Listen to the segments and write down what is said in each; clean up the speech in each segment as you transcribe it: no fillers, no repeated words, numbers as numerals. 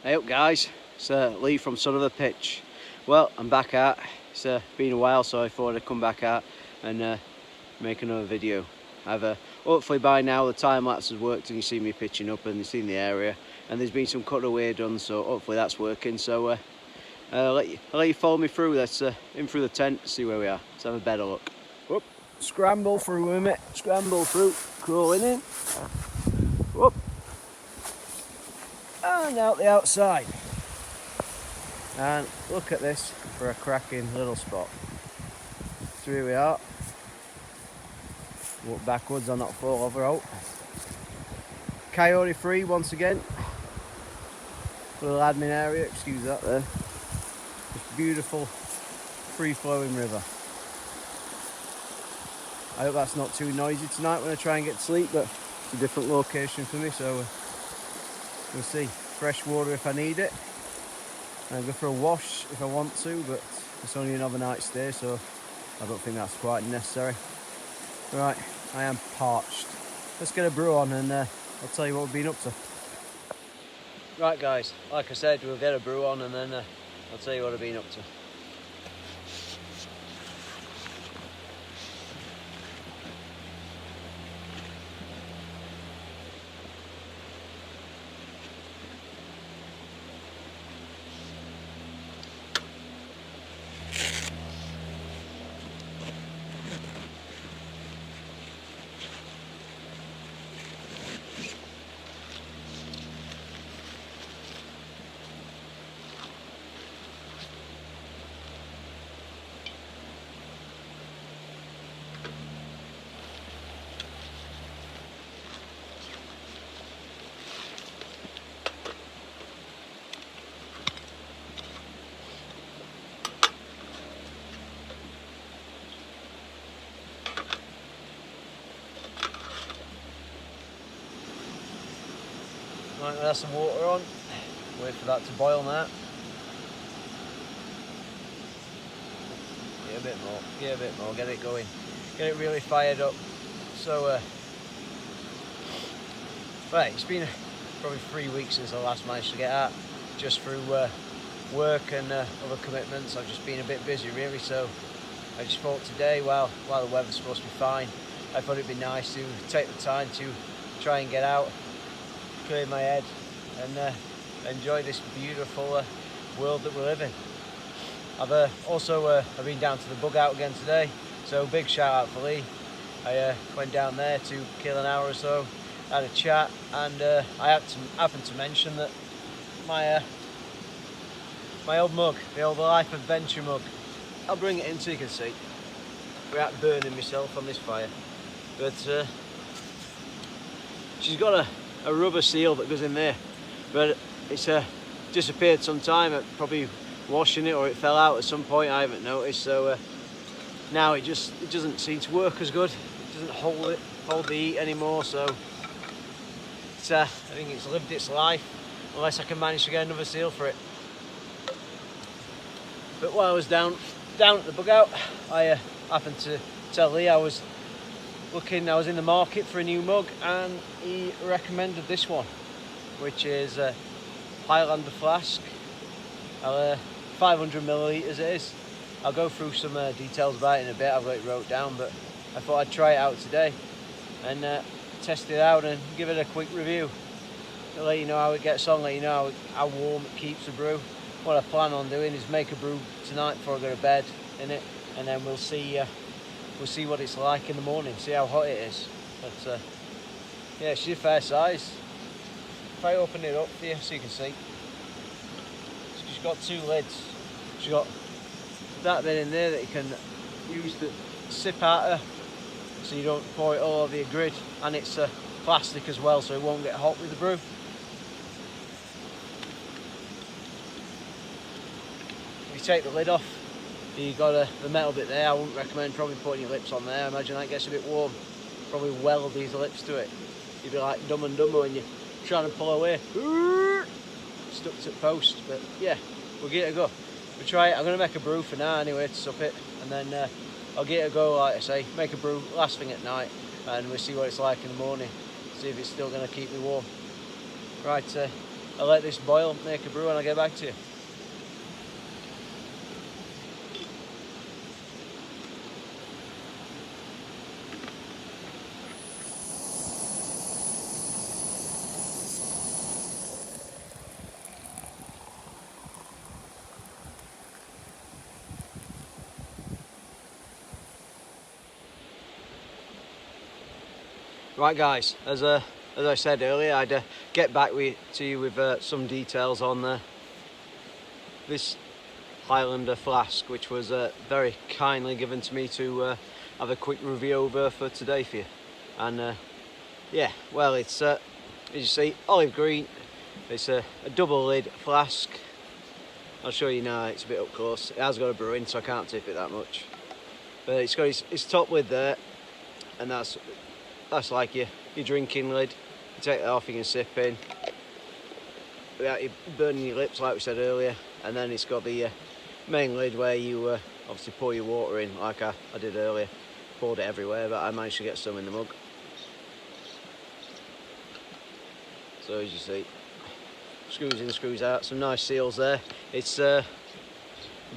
Hey up guys, it's Lee from Son of the Pitch. Well, I'm back out. It's been a while, so I thought I'd come back out and make another video. Hopefully by now the time lapse has worked and you see me pitching up and you've seen the area, and there's been some cutaway done, so hopefully that's working. So I'll let you follow me through. Let's in through the tent, see where we are. Let's have a better look. Whoop. Scramble through with it, scramble through, crawling in. Whoop. And out the outside, and look at this for a cracking little spot. So here we are. Walk backwards on that fall over out. Coyote III once again. Little admin area, excuse that there. Just beautiful free flowing river. I hope that's not too noisy tonight when I try and get to sleep, but it's a different location for me, so we'll see. Fresh water if I need it. I'll go for a wash if I want to, but it's only an overnight stay, so I don't think that's quite necessary. Right, I am parched. Let's get a brew on and I'll tell you what we've been up to. Right guys, like I said, we'll get a brew on and then I'll tell you what I've been up to. Right, there's some water on. Wait for that to boil now. Get a bit more, get it going. Get it really fired up. So, right, it's been probably 3 weeks since I last managed to get out. Just through work and other commitments, I've just been a bit busy really, so I just thought today, while the weather's supposed to be fine, I thought it'd be nice to take the time to try and get out, clear my head and enjoy this beautiful world that we live in. I've also been down to the bug out again today, so big shout out for Lee. I went down there to kill an hour or so, had a chat, and I happened to mention that my old mug, the old Life Adventure mug, I'll bring it in so you can see without burning myself on this fire, but she's got a rubber seal that goes in there, but it's disappeared sometime. It probably washing it or it fell out at some point, I haven't noticed. So now it doesn't seem to work as good. It doesn't hold the heat anymore, so it's, I think it's lived its life unless I can manage to get another seal for it. But while I was down at the bug out, I happened to tell Lee I was in the market for a new mug, and he recommended this one, which is Highlander Flask. 500 millilitres it is. I'll go through some details about it in a bit. I've got it wrote down, but I thought I'd try it out today and test it out and give it a quick review. I'll let you know how it gets on, let you know how warm it keeps the brew. What I plan on doing is make a brew tonight before I go to bed in it, and then we'll see what it's like in the morning, see how hot it is. But yeah, she's a fair size. If I open it up for you so you can see, she's got two lids. She's got that bit in there that you can use to sip out of, so you don't pour it all over your grid, and it's plastic as well, so it won't get hot with the brew. If you take the lid off, you've got the metal bit there. I wouldn't recommend probably putting your lips on there. I imagine that gets a bit warm. Probably weld these lips to it. You'd be like Dumb and Dumber when you're trying to pull away. Stuck to the post, but yeah, we'll give it a go. We'll try it. I'm going to make a brew for now anyway to sup it, and then I'll give it a go, like I say, make a brew last thing at night, and we'll see what it's like in the morning, see if it's still going to keep me warm. Right, I'll let this boil, make a brew, and I'll get back to you. Right guys, as I said earlier, I'd get back to you with some details on this Highlander flask, which was very kindly given to me to have a quick review over for today for you. And yeah, well, it's as you see, olive green. It's a double lid flask. I'll show you now, it's a bit up close. It has got a brew in, so I can't tip it that much. But it's got its top lid there, and that's like your drinking lid. You take that off, you can sip in without you burning your lips like we said earlier. And then it's got the main lid where you obviously pour your water in like I did earlier. Poured it everywhere, but I managed to get some in the mug. So as you see, screws in, screws out, some nice seals there. It's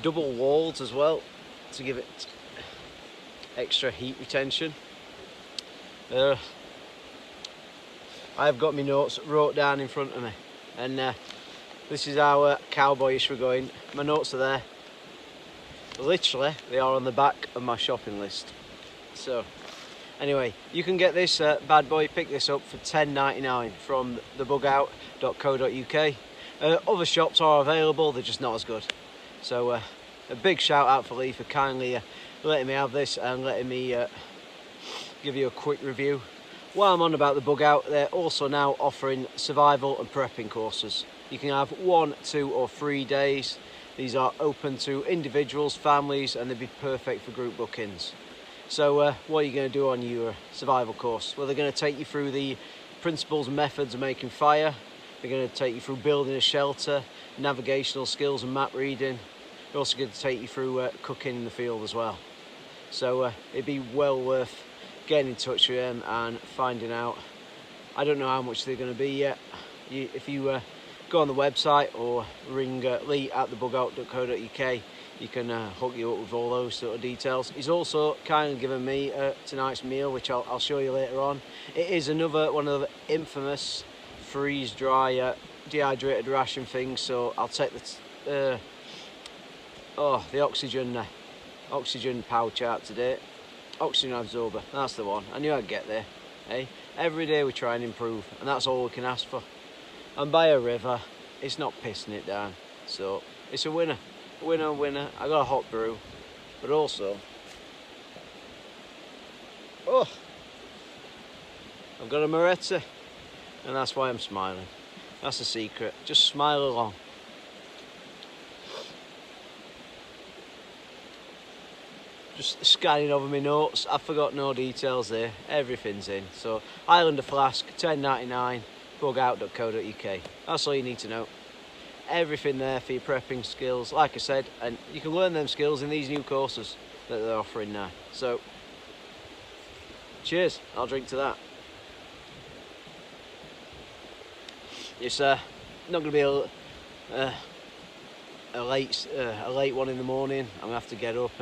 double walled as well to give it extra heat retention. I've got my notes wrote down in front of me, and this is how cowboyish we're going. My notes are there. Literally, they are on the back of my shopping list. So, anyway, you can get this bad boy, pick this up for $10.99 from thebugout.co.uk. Other shops are available, they're just not as good. So, a big shout out for Lee for kindly letting me have this and letting me give you a quick review. While I'm on about the Bug Out, they're also now offering survival and prepping courses. You can have 1, 2 or 3 days. These are open to individuals, families, and they'd be perfect for group bookings. So what are you going to do on your survival course? Well, they're going to take you through the principles and methods of making fire. They're going to take you through building a shelter, navigational skills and map reading. They're also going to take you through cooking in the field as well. So it'd be well worth getting in touch with them and finding out. I don't know how much they're going to be yet. If you go on the website or ring Lee at thebugout.co.uk, you can hook you up with all those sort of details. He's also kindly given me tonight's meal, which I'll show you later on. It is another one of the infamous freeze-dry dehydrated ration things. So I'll take the oxygen pouch out today. Oxygen absorber, that's the one. I knew I'd get there. Hey, every day we try and improve, and that's all we can ask for. And by a river, it's not pissing it down. So it's a winner. Winner. I got a hot brew, but also, I've got a Moretti, and that's why I'm smiling. That's the secret. Just smile along. Just scanning over my notes, I forgot no details there, everything's in. So Highlander flask, $10.99, bugout.co.uk. That's all you need to know. Everything there for your prepping skills, like I said, and you can learn them skills in these new courses that they're offering now. So cheers, I'll drink to that. It's not going to be a late one in the morning. I'm going to have to get up.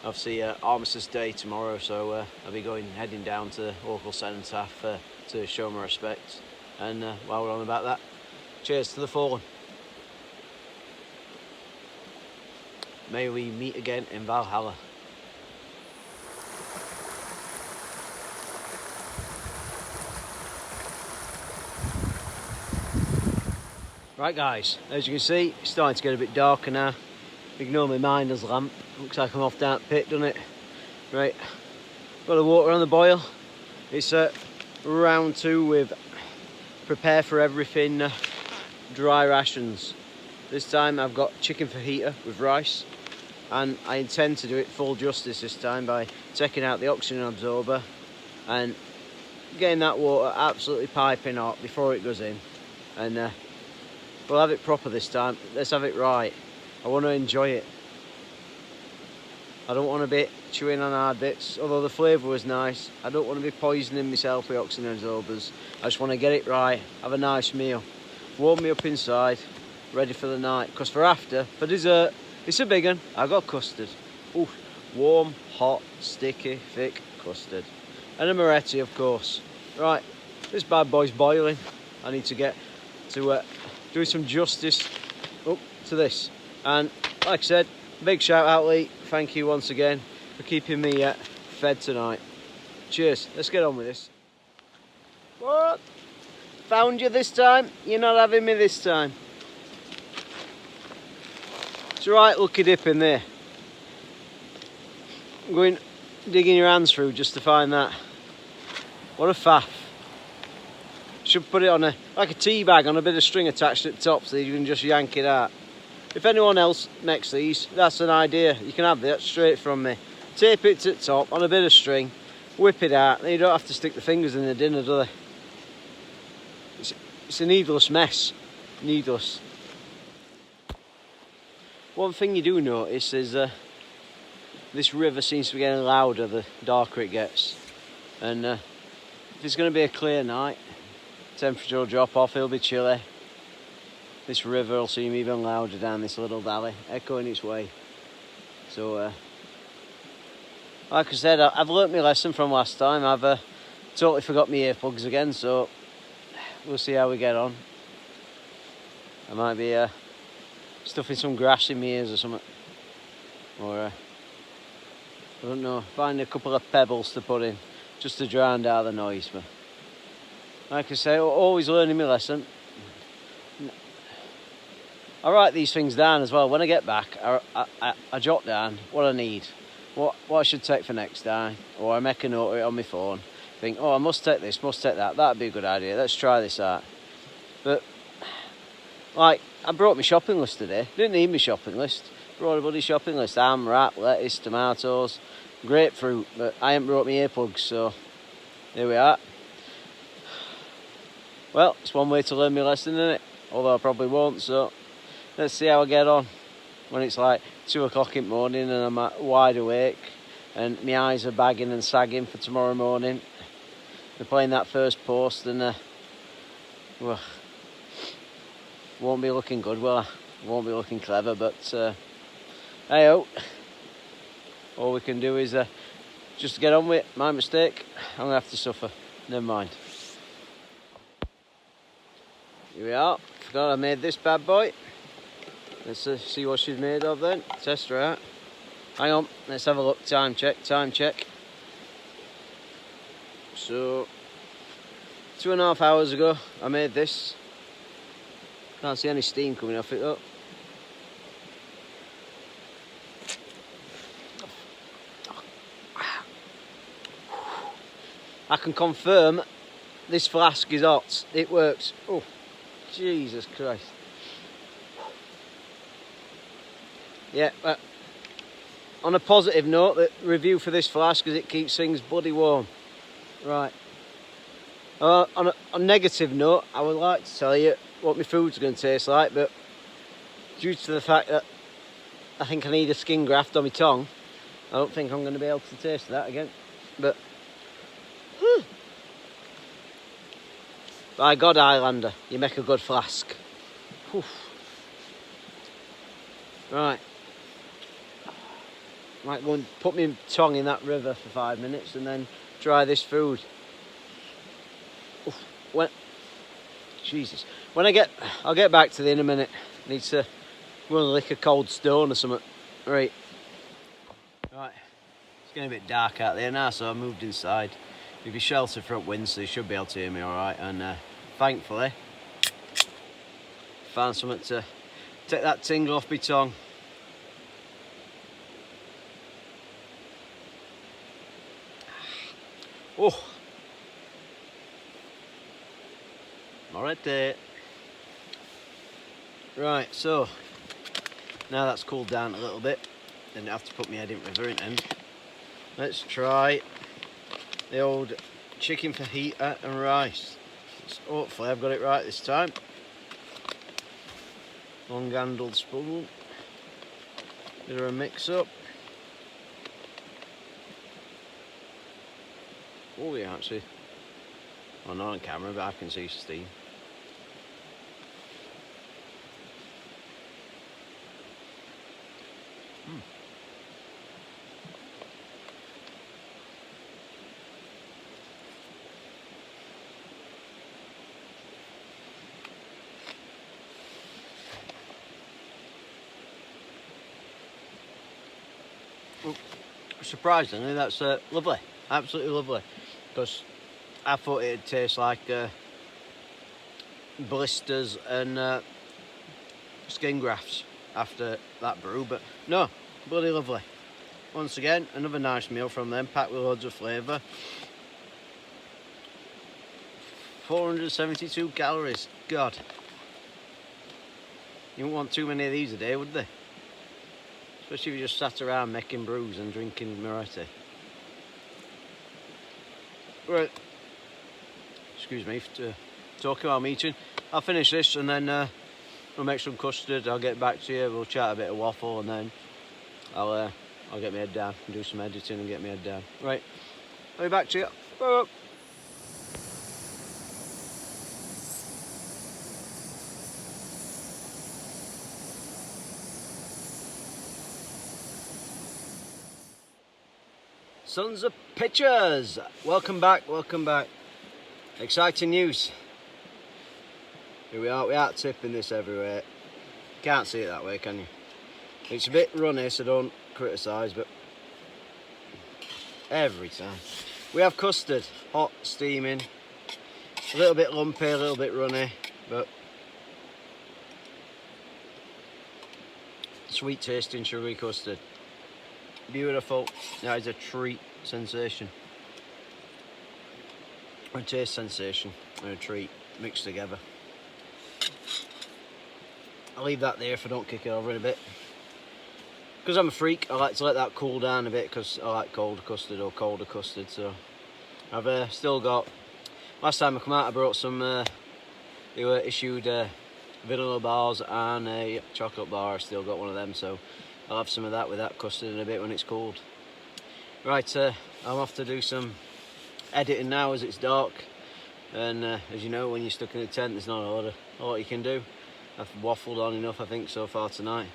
Obviously, Armistice Day tomorrow, so I'll be heading down to the local cenotaph to show my respects. And while we're on about that, cheers to the fallen. May we meet again in Valhalla. Right guys, as you can see, it's starting to get a bit darker now. Ignore my miner's lamp, looks like I'm off down the pit, doesn't it? Right, got the water on the boil. It's round 2 with prepare for everything dry rations. This time I've got chicken fajita with rice, and I intend to do it full justice this time by taking out the oxygen absorber and getting that water absolutely piping hot before it goes in. And we'll have it proper this time. Let's have it right. I want to enjoy it. I don't want to be chewing on hard bits, although the flavour was nice. I don't want to be poisoning myself with oxygen absorbers. I just want to get it right, have a nice meal. warm me up inside, ready for the night. Because for dessert, it's a big one. I got custard. Ooh, warm, hot, sticky, thick custard. And a Moretti, of course. Right, this bad boy's boiling. I need to get to do some justice to this. And like I said, big shout out, Lee. Thank you once again for keeping me fed tonight. Cheers. Let's get on with this. What? Found you this time? You're not having me this time. It's a right lucky dip in there. I'm going digging your hands through just to find that. What a faff. Should put it on like a tea bag on a bit of string attached at the top so you can just yank it out. If anyone else makes these, that's an idea. You can have that straight from me. Tape it to the top on a bit of string, whip it out, then you don't have to stick the fingers in the dinner, do they? It's a needless mess. Needless. One thing you do notice is this river seems to be getting louder the darker it gets. And if it's going to be a clear night, temperature will drop off, it'll be chilly. This river will seem even louder down this little valley, echoing its way. So, like I said, I've learnt my lesson from last time. I've totally forgot my earplugs again, so we'll see how we get on. I might be stuffing some grass in my ears or something. Or, I don't know, find a couple of pebbles to put in, just to drown out the noise. But like I say, always learning my lesson. I write these things down as well. When I get back, I jot down what I need, what I should take for next time, or I make a note of it on my phone. Think, oh, I must take this, must take that. That'd be a good idea. Let's try this out. But like, I brought my shopping list today. Didn't need my shopping list. Brought a bloody shopping list: ham, wrap, lettuce, tomatoes, grapefruit. But I haven't brought my earplugs, so here we are. Well, it's one way to learn my lesson, isn't it? Although I probably won't. So let's see how I get on when it's like 2 o'clock in the morning and I'm wide awake and my eyes are bagging and sagging for tomorrow morning. They're playing that first post and well, won't be looking good, will I? Won't be looking clever, but hey-ho. All we can do is just get on with it. My mistake. I'm going to have to suffer. Never mind. Here we are. Forgot I made this bad boy. Let's see what she's made of then. Test her out. Hang on, let's have a look. Time check, time check. So, 2.5 hours ago I made this. Can't see any steam coming off it though. I can confirm this flask is hot. It works. Oh, Jesus Christ. Yeah, on a positive note, the review for this flask is it keeps things bloody warm. Right. On a negative note, I would like to tell you what my food's going to taste like, but due to the fact that I think I need a skin graft on my tongue, I don't think I'm going to be able to taste that again. But by God, Highlander, you make a good flask. Whew. Right. Might go and put my tongue in that river for 5 minutes and then try this food. Oof. Jesus. When I'll get back to the in a minute. I need to go and lick a cold stone or something. Right. Right. It's getting a bit dark out there now, so I moved inside. If you shelter front wind, so you should be able to hear me alright. And thankfully, found something to take that tingle off my tongue. Oh, alright there. Right, so now that's cooled down a little bit, didn't have to put my head in river in end. Let's try the old chicken fajita and rice. Hopefully I've got it right this time. Long-handled spoon. Bit of a mix-up. Oh yeah, actually. Well, not on camera, but I can see steam. Well, surprisingly, that's lovely, absolutely lovely, because I thought it'd taste like blisters and skin grafts after that brew, but no, bloody lovely. Once again, another nice meal from them, packed with loads of flavour. 472 calories, God. You wouldn't want too many of these a day, would they? Especially if you just sat around making brews and drinking Moretti. Right, excuse me for talking while I'm eating. I'll finish this and then we'll make some custard. I'll get back to you, we'll chat a bit of waffle, and then I'll get my head down and do some editing and get my head down. Right, I'll be back to you. Bye. Sons of Pitchers, welcome back, welcome back. Exciting news. Here we are tipping this everywhere. Can't see it that way, can you? It's a bit runny, so don't criticise, but every time. We have custard, hot, steaming, a little bit lumpy, a little bit runny, but sweet tasting sugary custard. Beautiful. That is a treat sensation. A taste sensation and a treat mixed together. I'll leave that there if I don't kick it over in a bit. Because I'm a freak, I like to let that cool down a bit because I like cold custard or colder custard. So I've still got, last time I come out I brought some, they were issued vanilla bars and a chocolate bar. I still got one of them, so I'll have some of that with that custard in a bit when it's cold. Right, I'm off to do some editing now as it's dark, and as you know, when you're stuck in a tent there's not a lot you can do. I've waffled on enough I think so far tonight.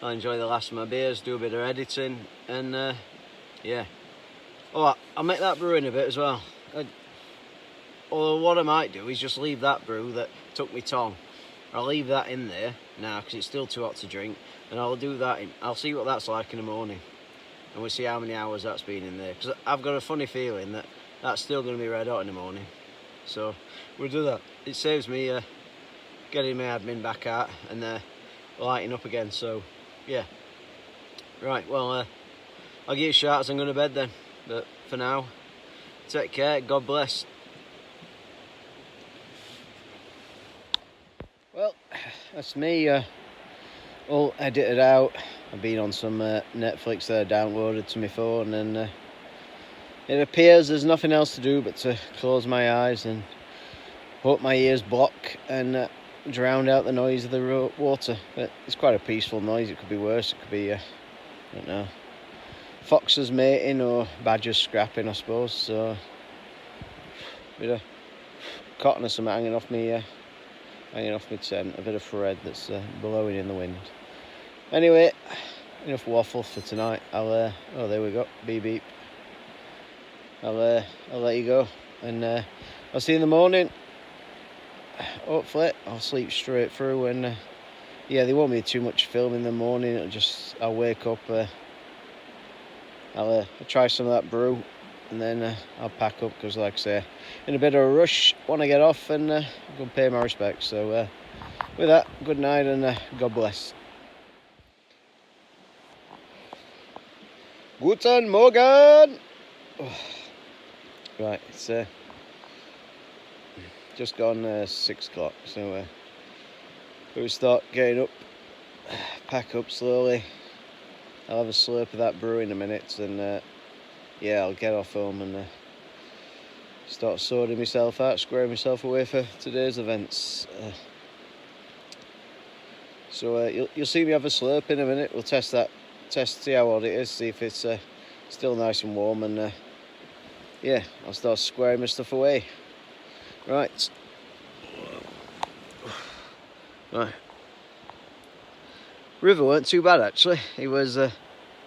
I'll enjoy the last of my beers, do a bit of editing, and yeah. Oh, I'll make that brew in a bit as well. Or what I might do is just leave that brew that took me tongue. I'll leave that in there now because it's still too hot to drink, and I'll do that I'll see what that's like in the morning, and we'll see how many hours that's been in there, because I've got a funny feeling that that's still going to be red hot in the morning. So we'll do that. It saves me getting my admin back out and lighting up again. So yeah, right, well I'll give you a shout as I'm going to bed then, but for now, take care, God bless. Well, that's me all edited out. I've been on some Netflix that I downloaded to my phone, and it appears there's nothing else to do but to close my eyes and hope my ears block and drown out the noise of the water. But it's quite a peaceful noise. It could be worse. It could be, I don't know, foxes mating or badgers scrapping, I suppose. So, a bit of cotton or something hanging off me tent, a bit of thread that's blowing in the wind. Anyway, enough waffle for tonight. Oh, there we go, beep beep. I'll let you go, and I'll see you in the morning. Hopefully I'll sleep straight through, and yeah, there won't be too much film in the morning. I'll wake up, I'll try some of that brew, and then I'll pack up, because like I say, in a bit of a rush, want to get off and go and pay my respects. So with that, good night and God bless. Guten Morgen. Oh. Right, it's just gone 6 o'clock, so we'll start getting up, pack up slowly. I'll have a slurp of that brew in a minute, and yeah, I'll get off home and start sorting myself out, squaring myself away for today's events. So you'll see me have a slurp in a minute. We'll test, see how hot it is, see if it's still nice and warm, and yeah, I'll start squaring my stuff away. Right. River weren't too bad actually. It was, you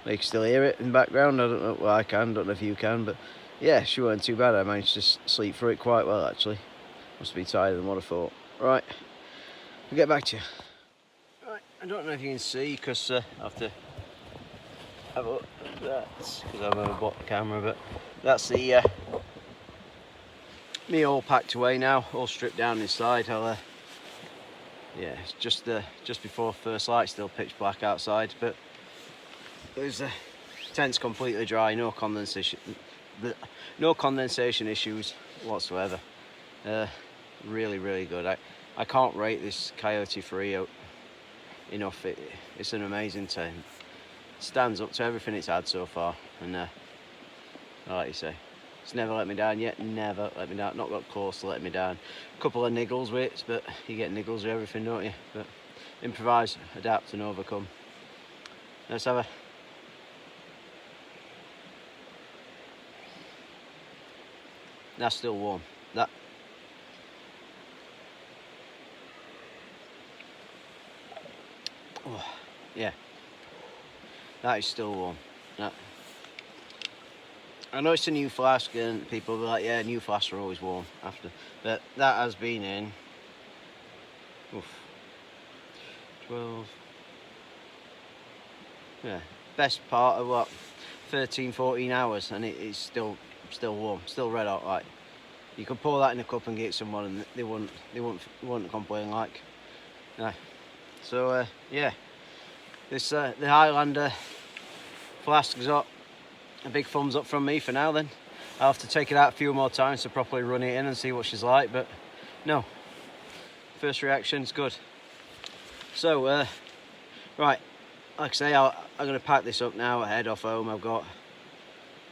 can still hear it in the background. I don't know, well I can, don't know if you can, but yeah, she weren't too bad. I managed to sleep through it quite well actually. Must be tired than what I thought. Right, I'll get back to you. Right, I don't know if you can see, because I have to have a look. That's because I've overbought the camera, but that's the me all packed away now, all stripped down inside. I'll yeah, it's just before first light, still pitch black outside, but there's tent's completely dry, no condensation issues whatsoever. Really good. I can't rate this Coyote III enough. It's an amazing tent. It stands up to everything it's had so far, and like you say, it's never let me down yet. Never let me down. Not got close to letting me down. A couple of niggles with it, but you get niggles with everything, don't you? But improvise, adapt, and overcome. Let's have a. That's still warm. That. Oh, yeah. That is still warm. That. I know it's a new flask, and people will be like, yeah, new flasks are always warm after. But that has been in 12. Yeah, best part of what, 13-14 hours, and it's still warm, still red hot. Like, you could pour that in a cup and get someone, and they wouldn't complain. Like, so yeah, this the Highlander flask has got a big thumbs up from me for now. Then I'll have to take it out a few more times to properly run it in and see what she's like, but no, first reaction's good. So right, like I say, I'm going to pack this up now, head off home. I've got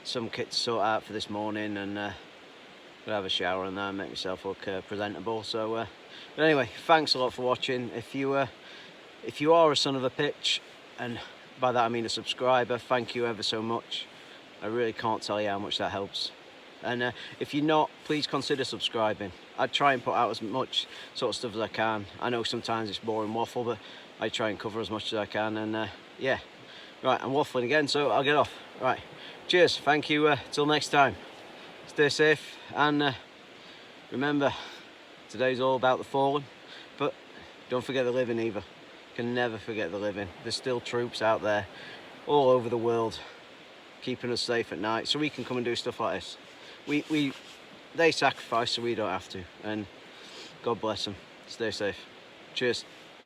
some kit to sort out for this morning, and gonna have a shower and then make myself look presentable. So but anyway, thanks a lot for watching. If you are a son of a pitch, and by that I mean a subscriber, thank you ever so much. I really can't tell you how much that helps. And if you're not, please consider subscribing. I try and put out as much sort of stuff as I can. I know sometimes it's boring waffle, but I try and cover as much as I can. And yeah, right, I'm waffling again, so I'll get off. Right, cheers, thank you, till next time. Stay safe, and remember, today's all about the fallen, but don't forget the living either. You can never forget the living. There's still troops out there all over the world keeping us safe at night, so we can come and do stuff like this. They sacrifice so we don't have to, and God bless them. Stay safe. Cheers.